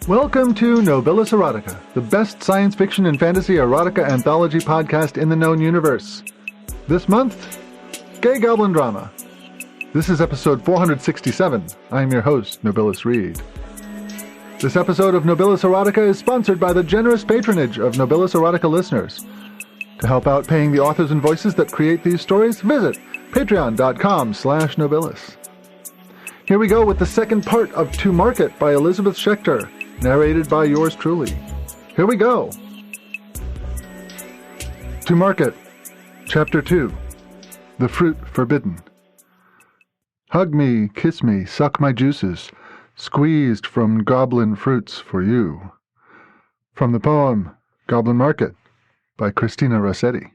Welcome to Nobilis Erotica, the best science fiction and fantasy erotica anthology podcast in the known universe. This month, Gay Goblin Drama. This is episode 467. I'm your host, Nobilis Reed. This episode of Nobilis Erotica is sponsored by the generous patronage of Nobilis Erotica listeners. To help out paying the authors and voices that create these stories, visit patreon.com/Nobilis. Here we go with the second part of To Market by Elizabeth Schechter, narrated by yours truly. Here we go. To Market, Chapter 2, The Fruit Forbidden. Hug me, kiss me, suck my juices, squeezed from goblin fruits for you. From the poem, Goblin Market, by Christina Rossetti.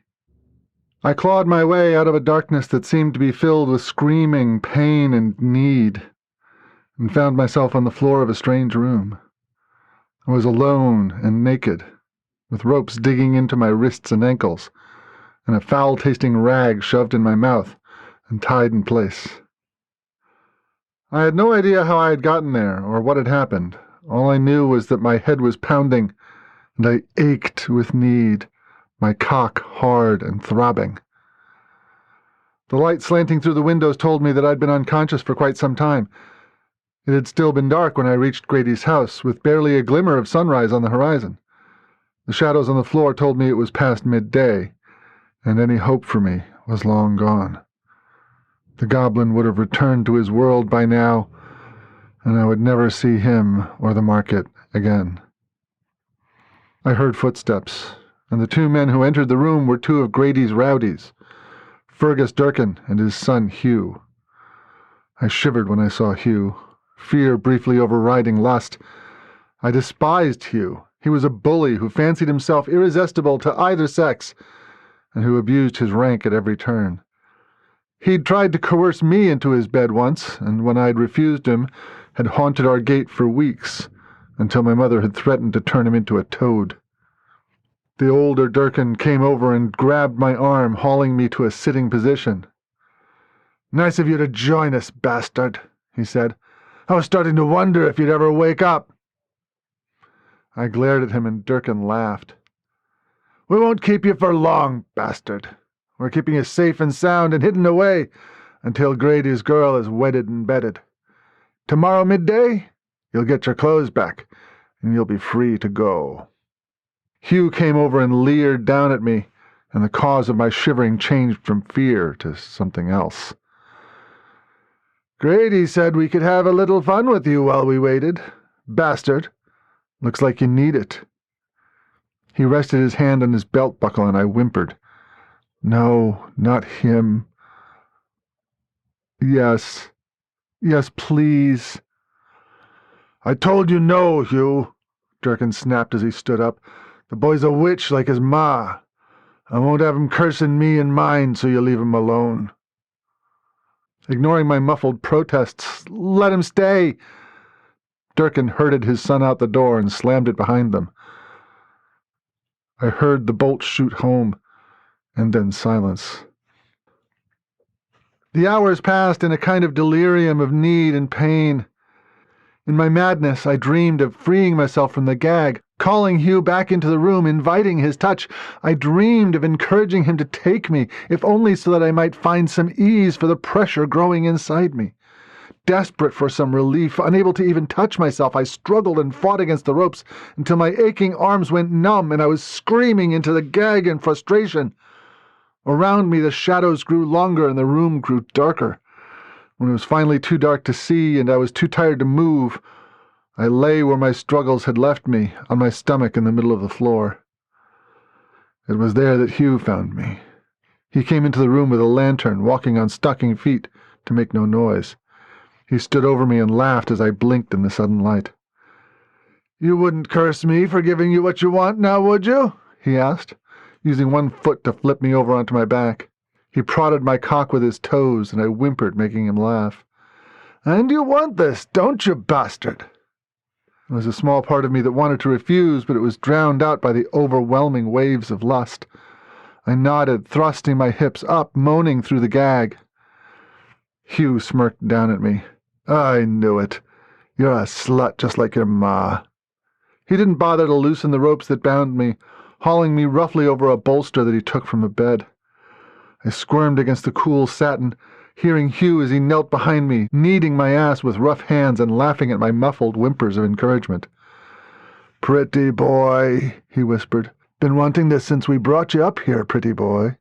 I clawed my way out of a darkness that seemed to be filled with screaming, pain, and need, and found myself on the floor of a strange room. I was alone and naked, with ropes digging into my wrists and ankles, and a foul-tasting rag shoved in my mouth and tied in place. I had no idea how I had gotten there or what had happened. All I knew was that my head was pounding, and I ached with need, my cock hard and throbbing. The light slanting through the windows told me that I'd been unconscious for quite some time. It had still been dark when I reached Grady's house, with barely a glimmer of sunrise on the horizon. The shadows on the floor told me it was past midday, and any hope for me was long gone. The goblin would have returned to his world by now, and I would never see him or the market again. I heard footsteps, and the two men who entered the room were two of Grady's rowdies, Fergus Durkin and his son Hugh. I shivered when I saw Hugh, fear briefly overriding lust. I despised Hugh. He was a bully who fancied himself irresistible to either sex, and who abused his rank at every turn. He'd tried to coerce me into his bed once, and when I'd refused him, had haunted our gate for weeks, until my mother had threatened to turn him into a toad. The older Durkin came over and grabbed my arm, hauling me to a sitting position. "Nice of you to join us, bastard," he said. "I was starting to wonder if you'd ever wake up." I glared at him and Durkin laughed. "We won't keep you for long, bastard. We're keeping you safe and sound and hidden away until Grady's girl is wedded and bedded. Tomorrow midday, you'll get your clothes back, and you'll be free to go." Hugh came over and leered down at me, and the cause of my shivering changed from fear to something else. "Grady said we could have a little fun with you while we waited. Bastard, looks like you need it." He rested his hand on his belt buckle, and I whimpered. "No, not him." Yes, please." "I told you no, Hugh," Durkin snapped as he stood up. "The boy's a witch like his ma. I won't have him cursing me and mine, so you leave him alone." Ignoring my muffled protests, "Let him stay!" Durkin herded his son out the door and slammed it behind them. I heard the bolt shoot home, and then silence. The hours passed in a kind of delirium of need and pain. In my madness, I dreamed of freeing myself from the gag, calling Hugh back into the room, inviting his touch. I dreamed of encouraging him to take me, if only so that I might find some ease for the pressure growing inside me. Desperate for some relief, unable to even touch myself, I struggled and fought against the ropes until my aching arms went numb and I was screaming into the gag in frustration. Around me the shadows grew longer and the room grew darker. When it was finally too dark to see and I was too tired to move, I lay where my struggles had left me, on my stomach in the middle of the floor. It was there that Hugh found me. He came into the room with a lantern, walking on stocking feet to make no noise. He stood over me and laughed as I blinked in the sudden light. "You wouldn't curse me for giving you what you want now, would you?" he asked, using one foot to flip me over onto my back. He prodded my cock with his toes, and I whimpered, making him laugh. "And you want this, don't you, bastard?" There was a small part of me that wanted to refuse, but it was drowned out by the overwhelming waves of lust. I nodded, thrusting my hips up, moaning through the gag. Hugh smirked down at me. "I knew it. You're a slut just like your ma." He didn't bother to loosen the ropes that bound me, hauling me roughly over a bolster that he took from a bed. I squirmed against the cool satin, hearing Hugh as he knelt behind me, kneading my ass with rough hands and laughing at my muffled whimpers of encouragement. "Pretty boy," he whispered. "Been wanting this since we brought you up here, pretty boy."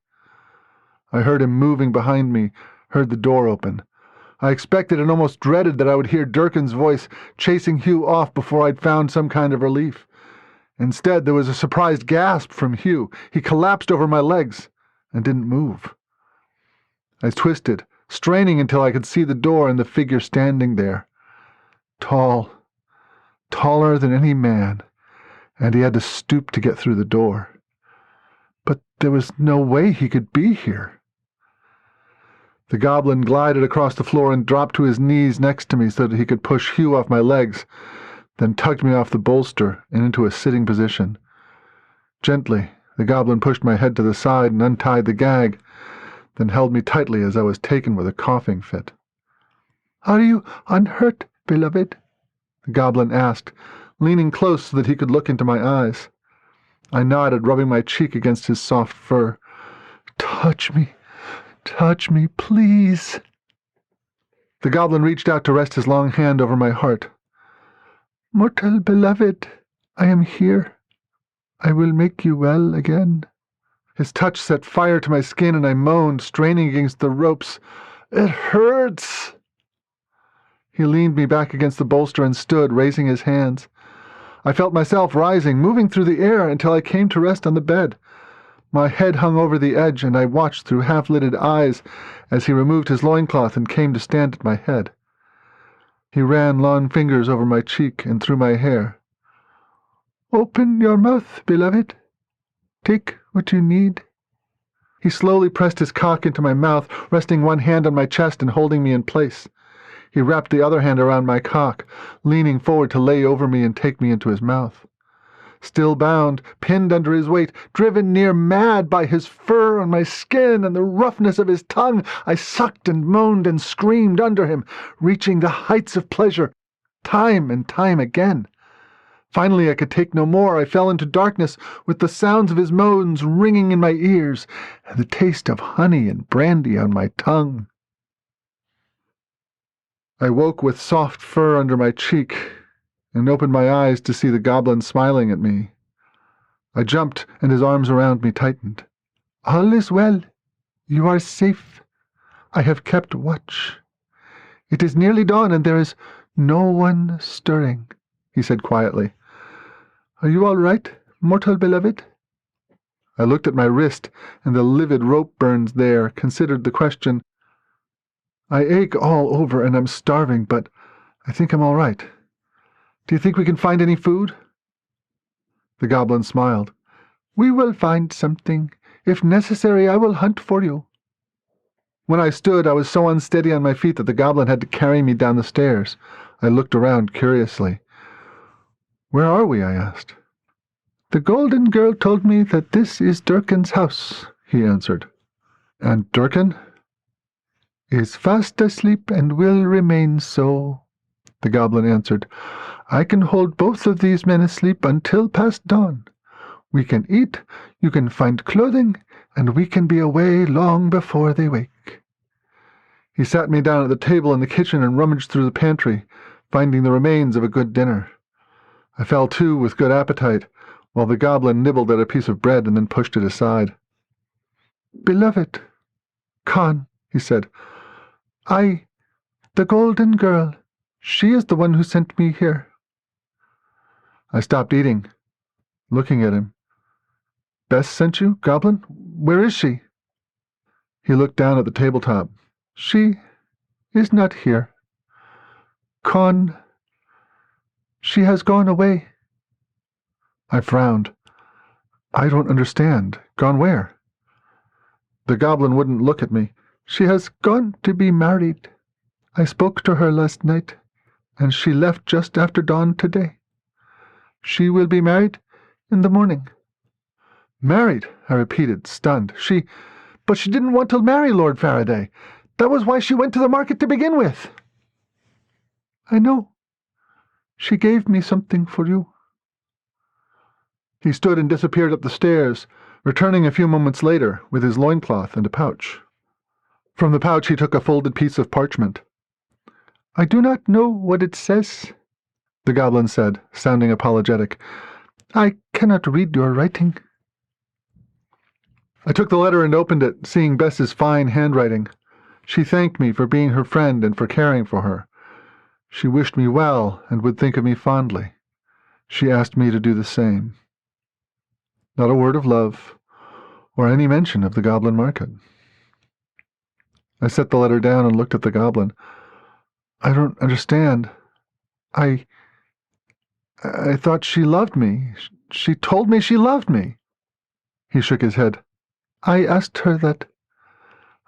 I heard him moving behind me, heard the door open. I expected and almost dreaded that I would hear Durkin's voice chasing Hugh off before I'd found some kind of relief. Instead, there was a surprised gasp from Hugh. He collapsed over my legs and didn't move. I twisted, straining until I could see the door and the figure standing there. Tall, taller than any man, and he had to stoop to get through the door. But there was no way he could be here. The goblin glided across the floor and dropped to his knees next to me so that he could push Hugh off my legs, then tugged me off the bolster and into a sitting position. Gently, the goblin pushed my head to the side and untied the gag, then held me tightly as I was taken with a coughing fit. "Are you unhurt, beloved?" the goblin asked, leaning close so that he could look into my eyes. I nodded, rubbing my cheek against his soft fur. Touch me, please." The goblin reached out to rest his long hand over my heart. "Mortal beloved, I am here. I will make you well again." His touch set fire to my skin, and I moaned, straining against the ropes. "It hurts!" He leaned me back against the bolster and stood, raising his hands. I felt myself rising, moving through the air until I came to rest on the bed. My head hung over the edge, and I watched through half-lidded eyes as he removed his loincloth and came to stand at my head. He ran long fingers over my cheek and through my hair. "Open your mouth, beloved. Take what you need." He slowly pressed his cock into my mouth, resting one hand on my chest and holding me in place. He wrapped the other hand around my cock, leaning forward to lay over me and take me into his mouth. Still bound, pinned under his weight, driven near mad by his fur on my skin and the roughness of his tongue, I sucked and moaned and screamed under him, reaching the heights of pleasure, time and time again. Finally, I could take no more. I fell into darkness, with the sounds of his moans ringing in my ears, and the taste of honey and brandy on my tongue. I woke with soft fur under my cheek, and opened my eyes to see the goblin smiling at me. I jumped, and his arms around me tightened. "All is well. You are safe. I have kept watch. It is nearly dawn, and there is no one stirring," he said quietly. "Are you all right, mortal beloved?" I looked at my wrist and the livid rope burns there, considered the question. "I ache all over, and I'm starving, but I think I'm all right. Do you think we can find any food?" The goblin smiled. "We will find something. If necessary, I will hunt for you." When I stood, I was so unsteady on my feet that the goblin had to carry me down the stairs. I looked around curiously. "Where are we?" I asked. "The golden girl told me that this is Durkin's house," he answered. "And Durkin?" "Is fast asleep and will remain so," the goblin answered. "I can hold both of these men asleep until past dawn. We can eat, you can find clothing, and we can be away long before they wake." He sat me down at the table in the kitchen and rummaged through the pantry, finding the remains of a good dinner. I fell to with good appetite, while the goblin nibbled at a piece of bread and then pushed it aside. "Beloved, Khan," he said, the golden girl, she is the one who sent me here." I stopped eating, looking at him. "Bess sent you, goblin? Where is she?" He looked down at the tabletop. "She is not here. Khan, she has gone away." I frowned. "I don't understand. Gone where?" The goblin wouldn't look at me. "She has gone to be married. I spoke to her last night, and she left just after dawn today. She will be married in the morning." "Married?" I repeated, stunned. But she didn't want to marry Lord Faraday. That was why she went to the market to begin with." "I know. She gave me something for you." He stood and disappeared up the stairs, returning a few moments later with his loincloth and a pouch. From the pouch he took a folded piece of parchment. "I do not know what it says," the goblin said, sounding apologetic. "I cannot read your writing." I took the letter and opened it, seeing Bess's fine handwriting. She thanked me for being her friend and for caring for her. She wished me well and would think of me fondly. She asked me to do the same. Not a word of love, or any mention of the goblin market. I set the letter down and looked at the goblin. "I don't understand. I thought she loved me. She told me she loved me." He shook his head. "I asked her that.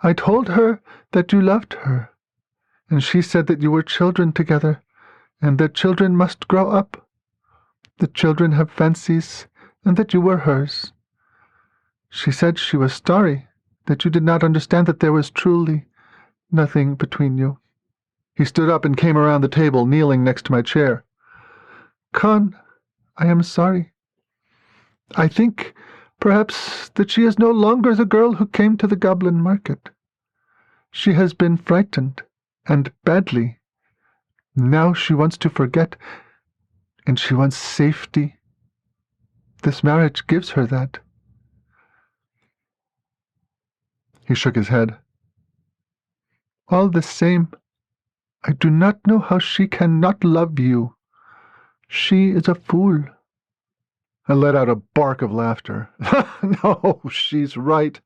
I told her that you loved her, and she said that you were children together, and that children must grow up. The children have fancies, and that you were hers. She said she was sorry, that you did not understand that there was truly nothing between you." He stood up and came around the table, kneeling next to my chair. "Con, I am sorry. I think, perhaps, that she is no longer the girl who came to the goblin market. She has been frightened, and badly. Now she wants to forget, and she wants safety. This marriage gives her that." He shook his head. "All the same, I do not know how she cannot love you. She is a fool." I let out a bark of laughter. "No, she's right.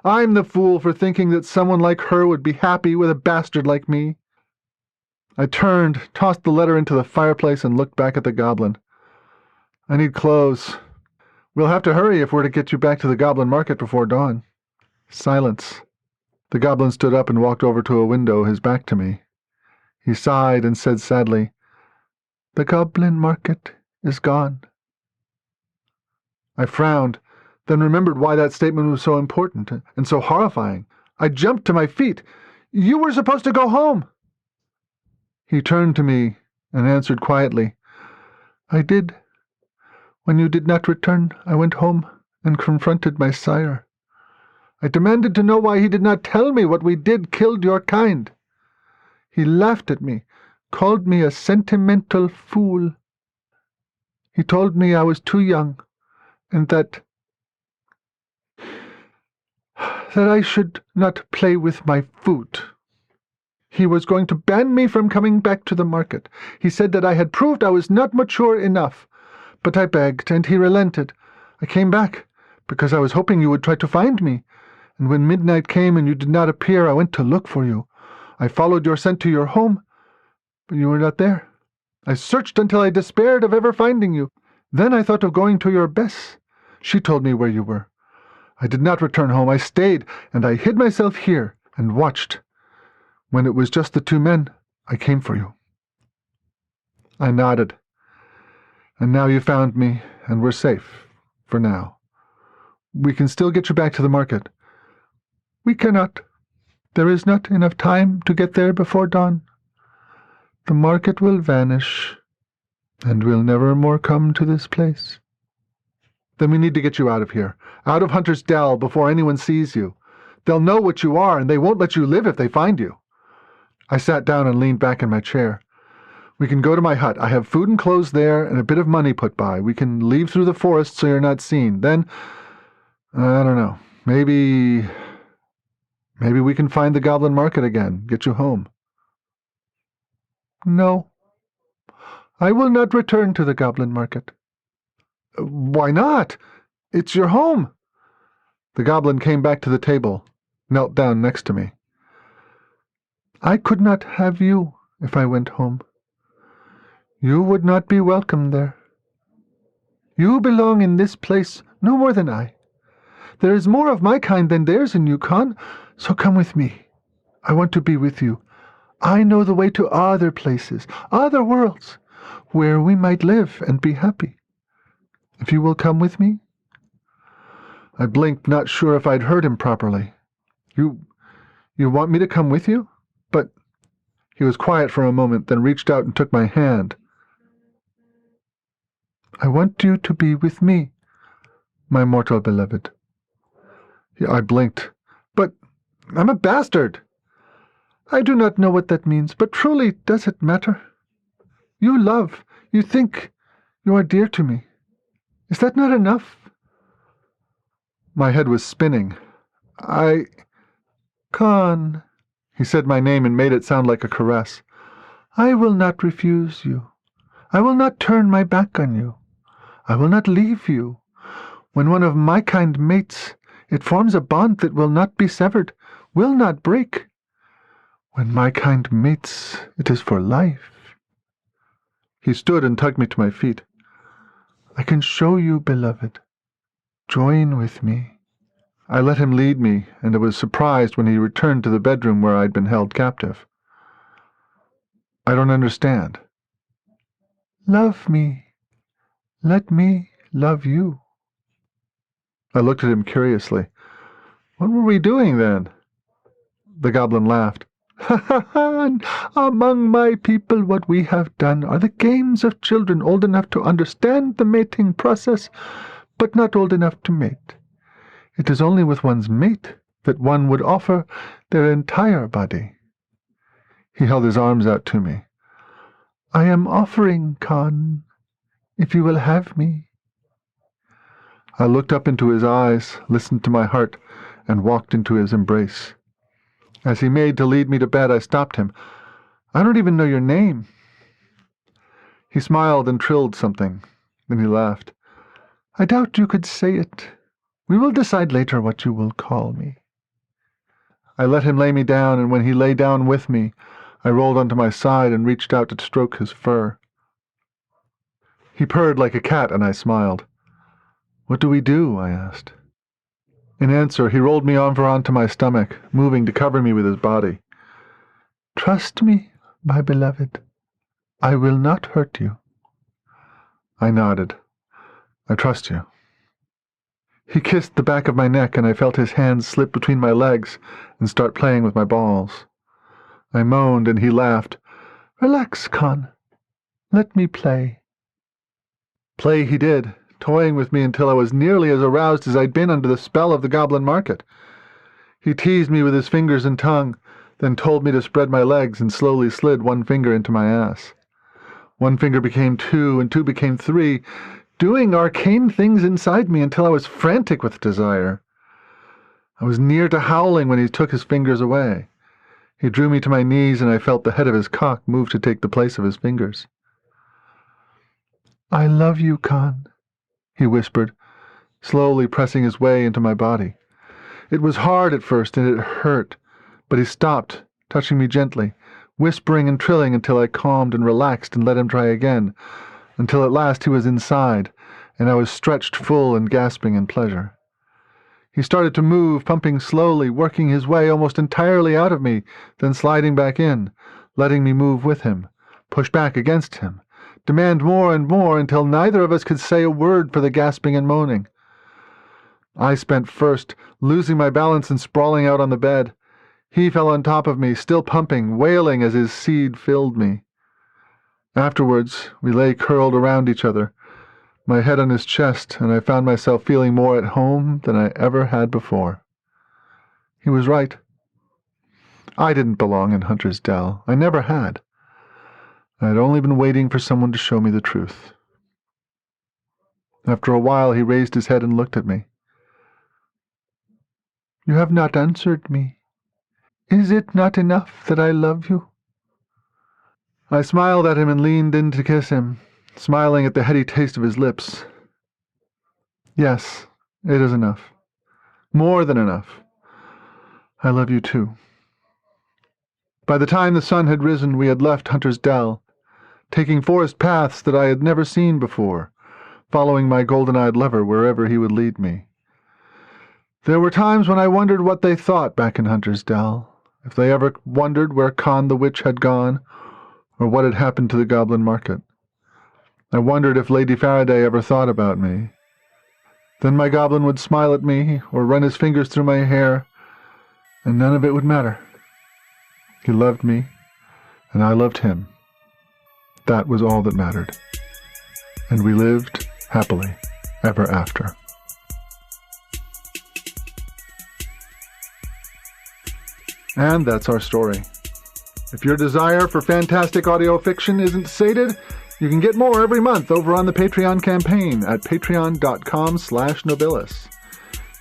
I'm the fool for thinking that someone like her would be happy with a bastard like me." I turned, tossed the letter into the fireplace, and looked back at the goblin. "I need clothes. We'll have to hurry if we're to get you back to the goblin market before dawn." Silence. The goblin stood up and walked over to a window, his back to me. He sighed and said sadly, "The goblin market is gone." I frowned, then remembered why that statement was so important and so horrifying. I jumped to my feet. "You were supposed to go home." He turned to me and answered quietly, "I did. When you did not return, I went home and confronted my sire. I demanded to know why he did not tell me what we did killed your kind. He laughed at me, called me a sentimental fool. He told me I was too young, and that I should not play with my food. He was going to ban me from coming back to the market. He said that I had proved I was not mature enough. But I begged, and he relented. I came back, because I was hoping you would try to find me. And when midnight came and you did not appear, I went to look for you. I followed your scent to your home, but you were not there. I searched until I despaired of ever finding you. Then I thought of going to your Bess. She told me where you were. I did not return home. I stayed, and I hid myself here and watched. When it was just the two men, I came for you." I nodded. "And now you found me, and we're safe, for now. We can still get you back to the market." "We cannot. There is not enough time to get there before dawn. The market will vanish, and will never more come to this place." "Then we need to get you out of here, out of Hunter's Dell, before anyone sees you. They'll know what you are, and they won't let you live if they find you." I sat down and leaned back in my chair. "We can go to my hut. I have food and clothes there, and a bit of money put by. We can leave through the forest so you're not seen. Then, I don't know, maybe we can find the goblin market again, get you home." "No, I will not return to the goblin market." "Why not? It's your home." The goblin came back to the table, knelt down next to me. "I could not have you if I went home. You would not be welcome there. You belong in this place no more than I. There is more of my kind than theirs in Yukon, so come with me. I want to be with you. I know the way to other places, other worlds, where we might live and be happy. If you will come with me?" I blinked, not sure if I'd heard him properly. You want me to come with you? But he was quiet for a moment, then reached out and took my hand. "I want you to be with me," my mortal beloved. I blinked. But I'm a bastard. I do not know what that means, but truly does it matter? You love, you think, you are dear to me. Is that not enough? My head was spinning. Con, he said my name and made it sound like a caress. I will not refuse you. I will not turn my back on you. I will not leave you. When one of my kind mates, it forms a bond that will not be severed, will not break. When my kind mates, it is for life. He stood and tugged me to my feet. I can show you, beloved. Join with me. I let him lead me, and I was surprised when he returned to the bedroom where I'd been held captive. I don't understand. Love me. Let me love you. I looked at him curiously. What were we doing then? The goblin laughed. Among my people what we have done are the games of children old enough to understand the mating process, but not old enough to mate. It is only with one's mate that one would offer their entire body. He held his arms out to me. I am offering, Khan, if you will have me. I looked up into his eyes, listened to my heart, and walked into his embrace. As he made to lead me to bed, I stopped him. I don't even know your name. He smiled and trilled something. Then he laughed. I doubt you could say it. We will decide later what you will call me. I let him lay me down, and when he lay down with me, I rolled onto my side and reached out to stroke his fur. He purred like a cat, and I smiled. What do we do? I asked. In answer, he rolled me over onto my stomach, moving to cover me with his body. Trust me, my beloved. I will not hurt you. I nodded. I trust you. He kissed the back of my neck, and I felt his hands slip between my legs and start playing with my balls. I moaned, and he laughed. Relax, Khan. Let me play. Play he did, toying with me until I was nearly as aroused as I'd been under the spell of the goblin market. He teased me with his fingers and tongue, then told me to spread my legs and slowly slid one finger into my ass. One finger became two, and two became three, doing arcane things inside me until I was frantic with desire. I was near to howling when he took his fingers away. He drew me to my knees, and I felt the head of his cock move to take the place of his fingers. I love you, Khan, he whispered, slowly pressing his way into my body. It was hard at first, and it hurt, but he stopped, touching me gently, whispering and trilling until I calmed and relaxed and let him try again, until at last he was inside, and I was stretched full and gasping in pleasure. He started to move, pumping slowly, working his way almost entirely out of me, then sliding back in, letting me move with him, push back against him, demand more and more until neither of us could say a word for the gasping and moaning. I spent first, losing my balance and sprawling out on the bed. He fell on top of me, still pumping, wailing as his seed filled me. Afterwards, we lay curled around each other, my head on his chest, and I found myself feeling more at home than I ever had before. He was right. I didn't belong in Hunter's Dell. I never had. I had only been waiting for someone to show me the truth. After a while, he raised his head and looked at me. You have not answered me. Is it not enough that I love you? I smiled at him and leaned in to kiss him, smiling at the heady taste of his lips. Yes, it is enough. More than enough. I love you too. By the time the sun had risen, we had left Hunter's Dell, taking forest paths that I had never seen before, following my golden-eyed lover wherever he would lead me. There were times when I wondered what they thought back in Hunter's Dell, if they ever wondered where Khan the Witch had gone, or what had happened to the goblin market. I wondered if Lady Faraday ever thought about me. Then my goblin would smile at me, or run his fingers through my hair, and none of it would matter. He loved me, and I loved him. That was all that mattered. And we lived happily ever after. And that's our story. If your desire for fantastic audio fiction isn't sated, you can get more every month over on the Patreon campaign at patreon.com/Nobilis.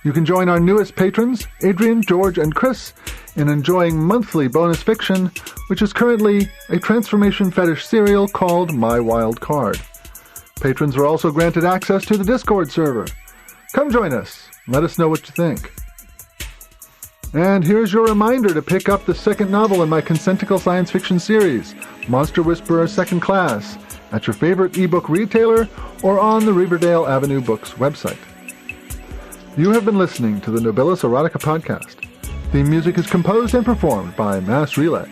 You can join our newest patrons, Adrian, George, and Chris, in enjoying monthly bonus fiction, which is currently a transformation fetish serial called My Wild Card. Patrons are also granted access to the Discord server. Come join us. Let us know what you think. And here's your reminder to pick up the second novel in my consentical science fiction series, Monster Whisperer Second Class, at your favorite ebook retailer or on the Riverdale Avenue Books website. You have been listening to the Nobilis Erotica Podcast. Theme music is composed and performed by Mass Relay.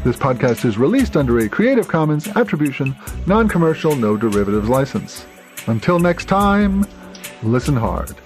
This podcast is released under a Creative Commons Attribution, Non-Commercial, No Derivatives license. Until next time, listen hard.